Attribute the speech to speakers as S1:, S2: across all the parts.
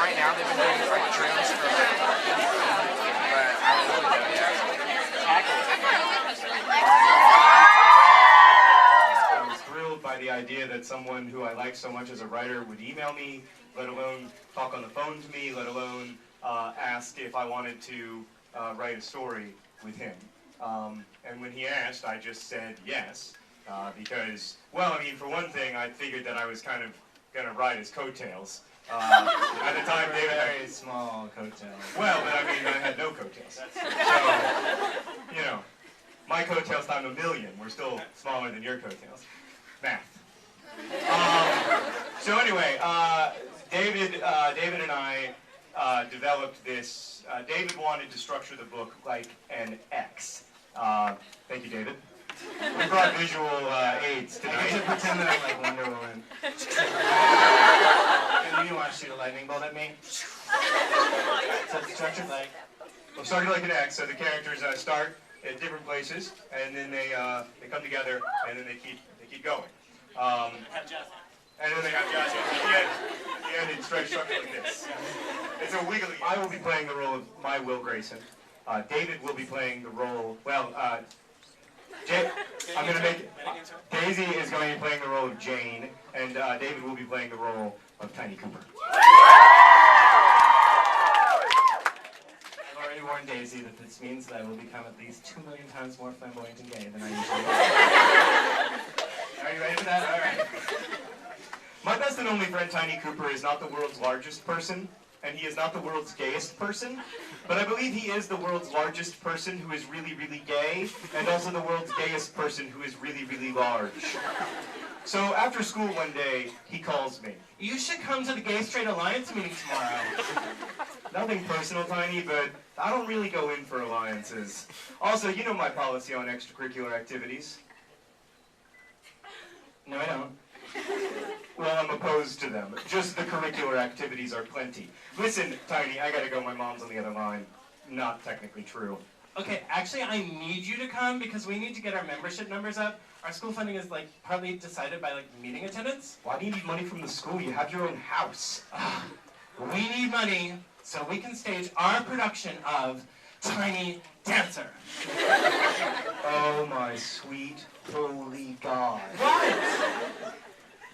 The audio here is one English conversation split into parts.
S1: right now they've been doing like drills for like, but I don't really know yet.
S2: I was thrilled by the idea that someone who I like so much as a writer would email me, let alone talk on the phone to me, let alone ask if I wanted to write a story with him. And when he asked, I just said yes, because, well, I mean, for one thing, I figured that I was kind of going to ride his coattails. At the time, David had
S3: very small coattails.
S2: Well, but I mean, I had no coattails. So, you know, my coattails times 1,000,000. We're still smaller than your coattails. Math. So anyway, David and I developed this. David wanted to structure the book like an X. Thank you, David. We brought visual aids tonight.
S3: I get to pretend that I'm like Wonder Woman. And you want to shoot a lightning bolt at me? So it's structured like...
S2: Well, started like an X, so the characters start at different places, and then they come together, and then they keep going. And then they have jazz hands. The end it's structured like this. It's a wiggly. I will be playing the role of my Will Grayson. David will be playing the role. Well, I'm going to make it. Daisy is going to be playing the role of Jane, and David will be playing the role of Tiny Cooper.
S3: I've already warned Daisy that this means that I will become at least 2 million times more flamboyant and gay than I usually am. Are you ready for that? All right.
S2: My best and only friend Tiny Cooper is not the world's largest person, and he is not the world's gayest person, but I believe he is the world's largest person who is really, really gay, and also the world's gayest person who is really, really large. So after school one day, he calls me.
S3: You should come to the Gay Straight Alliance meeting tomorrow.
S2: Nothing personal, Tiny, but I don't really go in for alliances. Also, you know my policy on extracurricular activities.
S3: No, I don't.
S2: Well, I'm opposed to them. Just the curricular activities are plenty. Listen, Tiny, I gotta go. My mom's on the other line. Not technically true.
S3: Okay, actually, I need you to come because we need to get our membership numbers up. Our school funding is like partly decided by like meeting attendance.
S2: Why do you need money from the school? You have your own house.
S3: We need money so we can stage our production of Tiny Dancer.
S2: Oh my sweet holy God.
S3: What?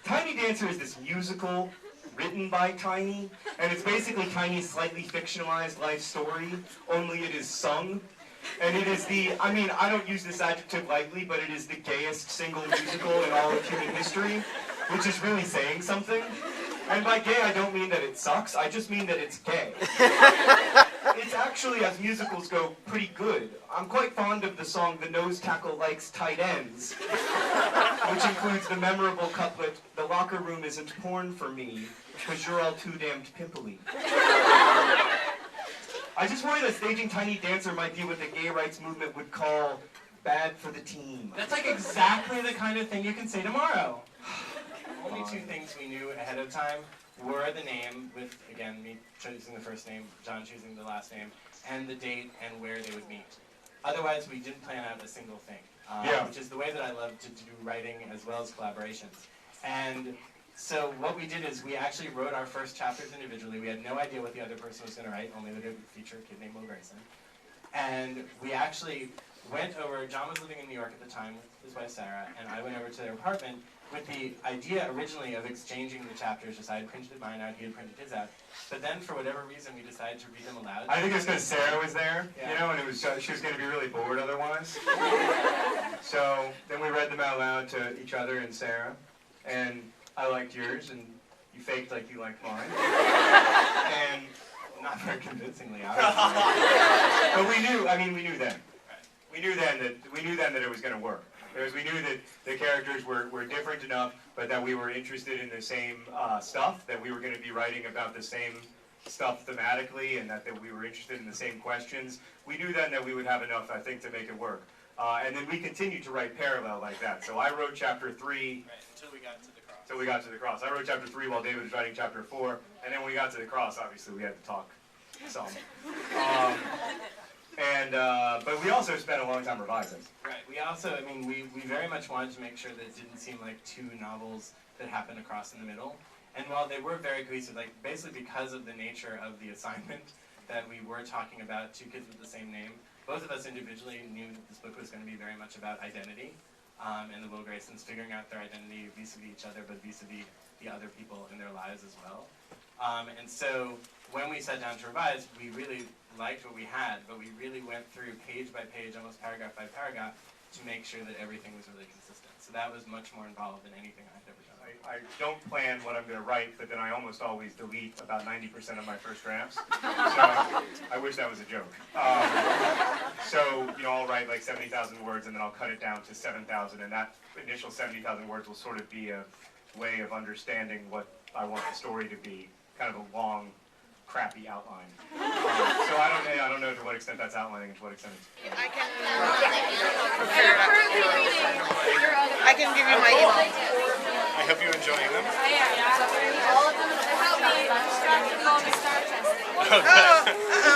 S2: Tiny Dancer is this musical written by Tiny, and it's basically Tiny's slightly fictionalized life story, only it is sung. And it is the, I mean, I don't use this adjective lightly, but it is the gayest single musical in all of human history, which is really saying something. And by gay, I don't mean that it sucks, I just mean that it's gay. It's actually, as musicals go, pretty good. I'm quite fond of the song The Nose Tackle Likes Tight Ends, which includes the memorable couplet, "The locker room isn't porn for me, because you're all too damned pimply." I just worry that staging Tiny Dancer might be what the gay rights movement would call bad for the team.
S3: That's like exactly the kind of thing you can say tomorrow. Only two things we knew ahead of time were the name, with, again, me choosing the first name, John choosing the last name, and the date and where they would meet. Otherwise, we didn't plan out a single thing, which is the way that I love to do writing as well as collaborations. And so what we did is we actually wrote our first chapters individually. We had no idea what the other person was going to write, only that it would feature a kid named Will Grayson. And we actually went over, John was living in New York at the time with his wife Sarah, and I went over to their apartment with the idea originally of exchanging the chapters. Just I had printed mine out, he had printed his out. But then for whatever reason we decided to read them aloud.
S2: I think it's because Sarah was there,
S3: yeah.
S2: You know, and it was she was going to be really bored otherwise. So then we read them out loud to each other and Sarah, and I liked yours, and you faked like you liked mine. And not very convincingly, obviously. But we knew then. We knew then that it was going to work. Because we knew that the characters were different enough, but that we were interested in the same stuff, that we were going to be writing about the same stuff thematically, and that we were interested in the same questions. We knew then that we would have enough, I think, to make it work. And then we continued to write parallel like that. So I wrote chapter 3.
S3: Right, until we got to the cross.
S2: Until we got to the cross. I wrote chapter 3 while David was writing chapter 4. And then when we got to the cross, obviously, we had to talk some. But we also spent a long time revising.
S3: Right. We also, we very much wanted to make sure that it didn't seem like two novels that happened across in the middle. And while they were very cohesive, like basically because of the nature of the assignment that we were talking about two kids with the same name, both of us individually knew that this book was going to be very much about identity, and the Will Graysons figuring out their identity vis-a-vis each other, but vis-a-vis the other people in their lives as well. And so when we sat down to revise, we really liked what we had, but we really went through page by page, almost paragraph by paragraph, to make sure that everything was really consistent. So that was much more involved than anything I'd ever done.
S2: I don't plan what I'm going to write, but then I almost always delete about 90% of my first drafts. So I wish that was a joke. So I'll write like 70,000 words, and then I'll cut it down to 7,000, and that initial 70,000 words will sort of be a way of understanding what I want the story to be, kind of a long, crappy outline. So I don't know to what extent that's outlining and to what extent it's...
S4: I can give you my email.
S2: I hope you're enjoying them.
S5: All of them help me distract all the star testing.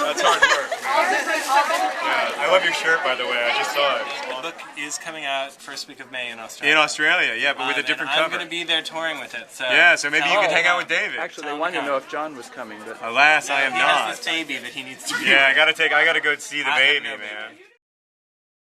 S2: That's hard work. Yeah, I love your shirt, by the way. I just saw it.
S6: The book is coming out first week of May in Australia.
S2: In Australia, yeah, but with a different
S6: I'm
S2: cover.
S6: going to be there touring with it. So
S2: Yeah, so maybe you could hang out with David.
S7: Actually, they wanted to know if John was coming, but
S2: Alas, I am
S6: he
S2: not.
S6: has this baby that he needs to be
S2: Yeah, I gotta go see the
S6: I have
S2: baby,
S6: no
S2: man.
S6: baby.